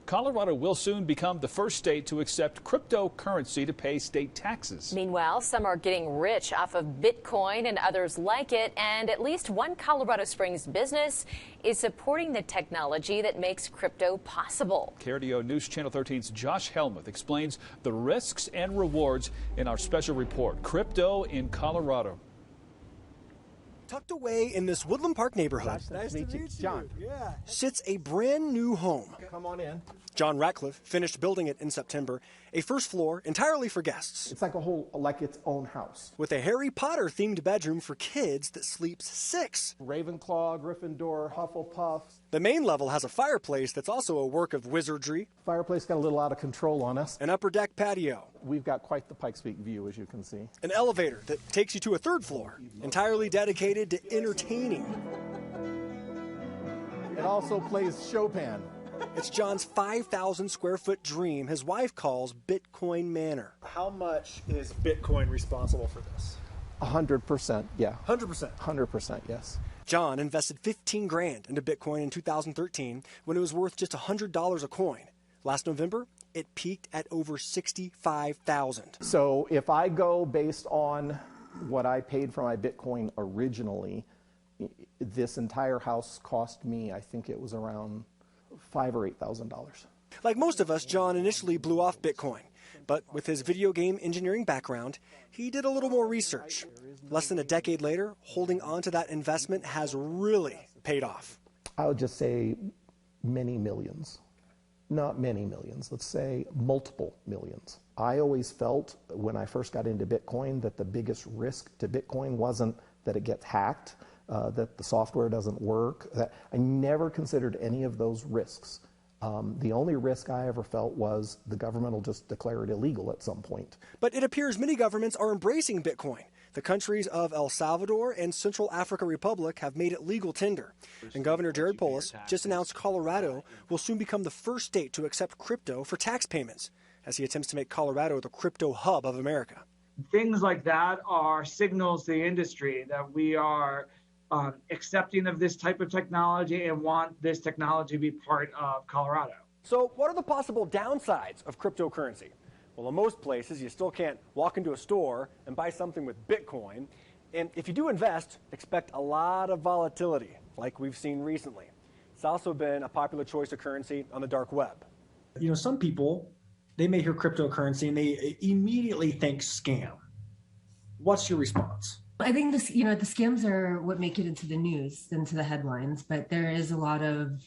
Colorado will soon become the first state to accept cryptocurrency to pay state taxes. Meanwhile, some are getting rich off of Bitcoin and others like it. And at least one Colorado Springs business is supporting the technology that makes crypto possible. KRDO News Channel 13's Josh Helmuth explains the risks and rewards in our special report, Crypto in Colorado. Tucked away in this Woodland Park neighborhood, Nice to meet you, John. Yeah, sits a brand new home. Come on in. John Ratcliffe finished building it in September, a first floor entirely for guests. It's like its own house. With a Harry Potter themed bedroom for kids that sleeps 6. Ravenclaw, Gryffindor, Hufflepuff. The main level has a fireplace that's also a work of wizardry. Fireplace got a little out of control on us. An upper deck patio. We've got quite the Pikes Peak view, as you can see. An elevator that takes you to a 3rd floor, entirely dedicated to entertaining. It also plays Chopin. It's John's 5,000 square foot dream his wife calls Bitcoin Manor. How much is Bitcoin responsible for this? 100%, yeah. 100%? 100%, yes. John invested 15 grand into Bitcoin in 2013 when it was worth just $100 a coin. Last November, it peaked at over 65,000. So if I go based on what I paid for my Bitcoin originally, this entire house cost me, I think it was around $5,000 or $8,000. Like most of us, John initially blew off Bitcoin. But with his video game engineering background, he did a little more research. Less than a decade later, holding on to that investment has really paid off. I would just say many millions. Not many millions, let's say multiple millions. I always felt when I first got into Bitcoin that the biggest risk to Bitcoin wasn't that it gets hacked, that the software doesn't work. That I never considered any of those risks. The only risk I ever felt was the government will just declare it illegal at some point. But it appears many governments are embracing Bitcoin. The countries of El Salvador and Central African Republic have made it legal tender. And Governor Polis just announced Colorado will soon become the first state to accept crypto for tax payments, as he attempts to make Colorado the crypto hub of America. Things like that are signals to the industry that we are accepting of this type of technology and want this technology to be part of Colorado. So what are the possible downsides of cryptocurrency? Well, in most places, you still can't walk into a store and buy something with Bitcoin. And if you do invest, expect a lot of volatility, like we've seen recently. It's also been a popular choice of currency on the dark web. You know, some people, they may hear cryptocurrency and they immediately think scam. What's your response? I think the scams are what make it into the news, into the headlines, but there is a lot of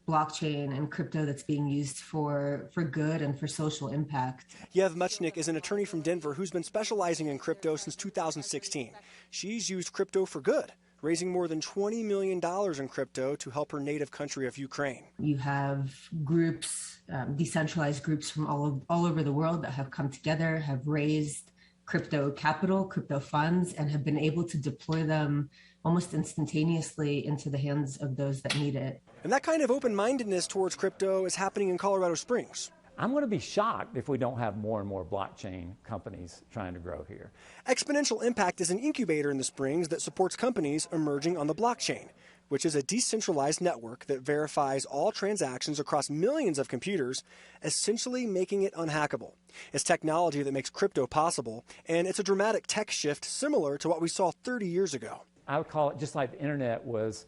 blockchain and crypto that's being used for good and for social impact. Yev Muchnick is an attorney from Denver who's been specializing in crypto since 2016. She's used crypto for good, raising more than $20 million in crypto to help her native country of Ukraine. You have groups, decentralized groups from all over the world that have come together, have raised crypto capital, crypto funds, and have been able to deploy them almost instantaneously into the hands of those that need it. And that kind of open-mindedness towards crypto is happening in Colorado Springs. I'm going to be shocked if we don't have more and more blockchain companies trying to grow here. Exponential Impact is an incubator in the Springs that supports companies emerging on the blockchain, which is a decentralized network that verifies all transactions across millions of computers, essentially making it unhackable. It's technology that makes crypto possible, and it's a dramatic tech shift similar to what we saw 30 years ago. I would call it just like the internet was,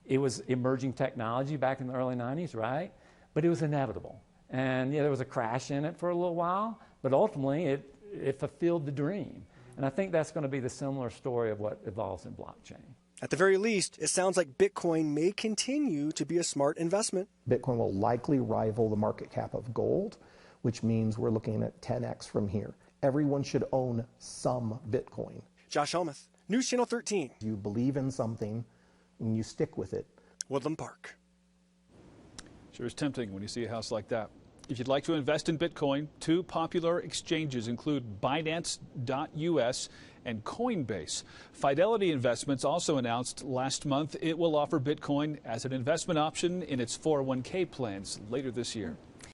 it was emerging technology back in the early 90s, right? But it was inevitable. And there was a crash in it for a little while, but ultimately it fulfilled the dream. And I think that's going to be the similar story of what evolves in blockchain. At the very least, it sounds like Bitcoin may continue to be a smart investment. Bitcoin will likely rival the market cap of gold, which means we're looking at 10x from here. Everyone should own some Bitcoin. Josh Helmuth, News Channel 13. You believe in something and you stick with it. Woodland Park. Sure is tempting when you see a house like that. If you'd like to invest in Bitcoin, 2 popular exchanges include Binance.us and Coinbase. Fidelity Investments also announced last month it will offer Bitcoin as an investment option in its 401k plans later this year.